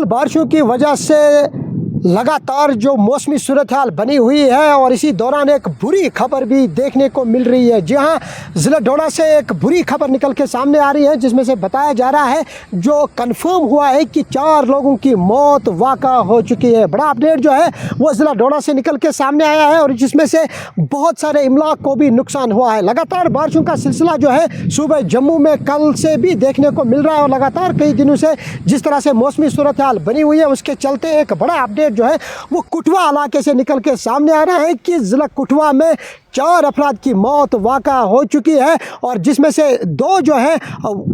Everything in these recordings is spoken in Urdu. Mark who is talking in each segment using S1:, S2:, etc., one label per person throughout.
S1: حال بارشوں کی وجہ سے لگاتار جو موسمی صورتحال بنی ہوئی ہے اور اسی دوران ایک بری خبر بھی دیکھنے کو مل رہی ہے۔ جی ہاں، ضلع ڈوڈا سے ایک بری خبر نکل کے سامنے آ رہی ہے، جس میں سے بتایا جا رہا ہے جو کنفرم ہوا ہے کہ 4 لوگوں کی موت واقع ہو چکی ہے۔ بڑا اپڈیٹ جو ہے وہ ضلع ڈوڈا سے نکل کے سامنے آیا ہے اور جس میں سے بہت سارے املاک کو بھی نقصان ہوا ہے۔ لگاتار بارشوں کا سلسلہ جو ہے صوبہ جموں میں کل سے بھی دیکھنے کو مل رہا ہے اور لگاتار کئی دنوں سے جس طرح سے موسمی صورتحال بنی ہوئی ہے اس کے چلتے ایک بڑا اپڈیٹ جو ہے وہ کٹھوا علاقے سے نکل کے سامنے آ رہا ہے کہ ضلع کٹھوا میں 4 افراد کی موت واقع ہو چکی ہے اور جس میں سے 2 جو ہے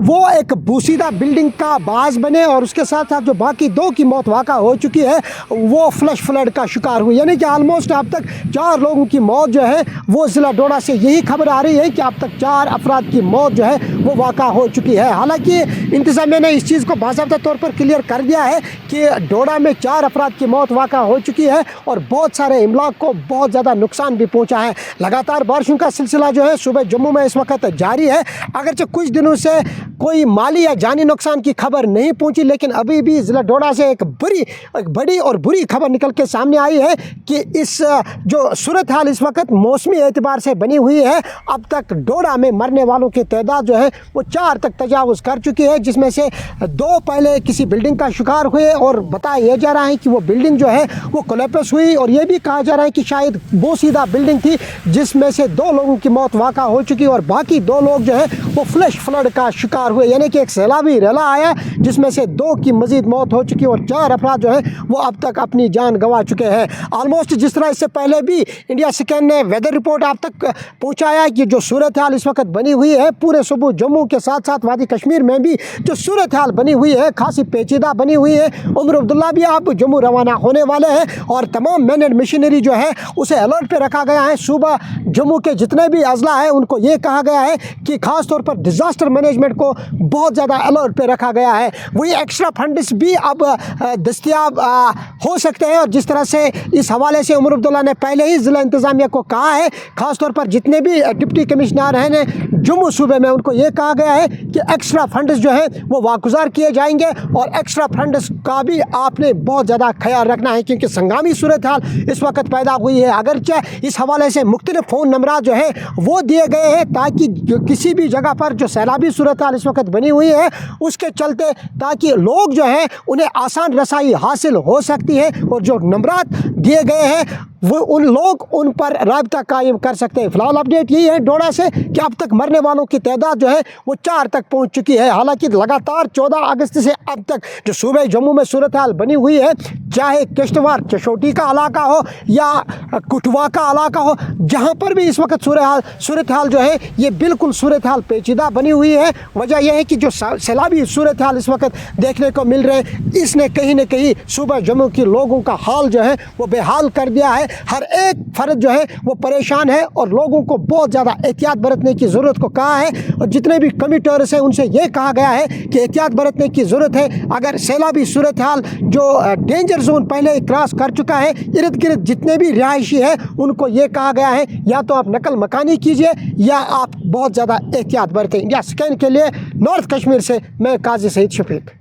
S1: وہ ایک بوسیدہ بلڈنگ کا باعث بنے اور اس کے ساتھ ساتھ جو باقی 2 کی موت واقع ہو چکی ہے وہ فلش فلڈ کا شکار ہوئی، یعنی کہ آلموسٹ اب تک 4 لوگوں کی موت جو ہے وہ ضلع ڈوڈا سے یہی خبر آ رہی ہے کہ اب تک 4 افراد کی موت جو ہے وہ واقع ہو چکی ہے۔ حالانکہ انتظامیہ نے اس چیز کو باضابطہ طور پر کلیئر کر دیا ہے کہ ڈوڈا میں 4 افراد کی موت واقع ہو چکی ہے اور بہت سارے املاک کو بہت زیادہ نقصان بھی پہنچا ہے۔ لگاتار بارشوں کا سلسلہ جو ہے صوبہ جموں میں اس وقت جاری ہے، اگرچہ کچھ دنوں سے کوئی مالی یا جانی نقصان کی خبر نہیں پہنچی، لیکن ابھی بھی ضلع ڈوڈا سے ایک بڑی اور بری خبر نکل کے سامنے آئی ہے کہ اس جو صورتحال اس وقت موسمی اعتبار سے بنی ہوئی ہے، اب تک ڈوڈا میں مرنے والوں کی تعداد جو ہے وہ 4 تک تجاوز کر چکی ہے، جس میں سے 2 پہلے کسی بلڈنگ کا شکار ہوئے اور بتایا جا رہا ہے کہ وہ بلڈنگ جو ہے وہ کولیپس ہوئی اور یہ بھی کہا جا رہا ہے کہ شاید بوسیدہ بلڈنگ تھی جس میں سے 2 لوگوں کی موت واقع ہو چکی اور باقی 2 لوگ جو ہے وہ فلش فلڈ کا شکار ہوئے، یعنی کہ ایک سیلابی ریلا آیا جس میں سے 2 کی مزید موت ہو چکی اور 4 افراد جو ہے وہ اب تک اپنی جان گنوا چکے ہیں۔ آلموسٹ جس طرح اس سے پہلے بھی انڈیا سکین نے ویدر رپورٹ آپ تک پہنچایا کہ جو صورتحال اس وقت بنی ہوئی ہے پورے صوبہ جموں کے ساتھ ساتھ وادی کشمیر میں بھی جو صورتحال بنی ہوئی ہے خاصی پیچیدہ بنی ہوئی ہے۔ عمر عبداللہ بھی آپ جموں روانہ ہونے والے ہیں اور تمام مین اینڈ مشینری جو ہے اسے الرٹ پہ رکھا گیا ہے۔ صوبہ جموں کے جتنے بھی اضلاع ہیں ان کو یہ کہا گیا ہے کہ خاص طور پر ڈیزاسٹر مینجمنٹ کو بہت زیادہ الرٹ پہ رکھا گیا ہے۔ وہی ایکسٹرا فنڈس بھی اب دستیاب ہو سکتے ہیں اور جس طرح سے اس حوالے سے عمر عبداللہ نے پہلے ہی ضلع انتظامیہ کو کہا ہے، خاص طور پر جتنے بھی ڈپٹی کمشنر ہیں جموں صوبے میں ان کو یہ کہا گیا ہے کہ ایکسٹرا فنڈس جو ہیں وہ واگزار کیے جائیں گے اور ایکسٹرا فنڈس کا بھی آپ نے بہت زیادہ خیال رکھنا ہے کیونکہ سنگامی صورتحال اس وقت پیدا ہوئی ہے۔ اگرچہ اس حوالے سے مختلف فون نمبرات جو ہیں وہ دیے گئے ہیں تاکہ کسی بھی جگہ پر جو سیلابی صورتحال اس وقت بنی ہوئی ہے اس کے چلتے تاکہ لوگ جو ہیں انہیں آسان رسائی حاصل ہو سکتی ہے اور جو نمبرات دیے گئے ہیں وہ ان پر رابطہ قائم کر سکتے ہیں۔ فی الحال اپڈیٹ یہی ہے ڈوڈا سے کہ اب تک مرنے والوں کی تعداد جو ہے وہ 4 تک پہنچ چکی ہے۔ حالانکہ لگاتار 14 اگست سے اب تک جو صوبہ جموں میں صورتحال بنی ہوئی ہے، چاہے کشتواڑ چشوٹی کا علاقہ ہو یا کٹھوا کا علاقہ ہو، جہاں پر بھی اس وقت صورتحال جو ہے یہ بالکل صورتحال پیچیدہ بنی ہوئی ہے۔ وجہ یہ ہے کہ جو سیلابی صورتحال اس وقت دیکھنے کو مل رہے ہیں اس نے کہیں نہ کہیں صوبہ جموں کے لوگوں کا حال جو ہے وہ بے حال کر دیا ہے۔ ہر ایک فرد جو ہے وہ پریشان ہے اور لوگوں کو بہت زیادہ احتیاط برتنے کی ضرورت کو کہا ہے اور جتنے بھی کمیٹرز ہیں ان سے یہ کہا گیا ہے کہ احتیاط برتنے کی ضرورت ہے۔ اگر سیلابی صورتحال جو ڈینجر زون پہلے کراس کر چکا ہے، ارد گرد جتنے بھی رہائشی ہیں ان کو یہ کہا گیا ہے یا تو آپ نقل مکانی کیجئے یا آپ بہت زیادہ احتیاط برتیں۔ یا سکین کے لیے نارتھ کشمیر سے میں قاضی سعید شفیق۔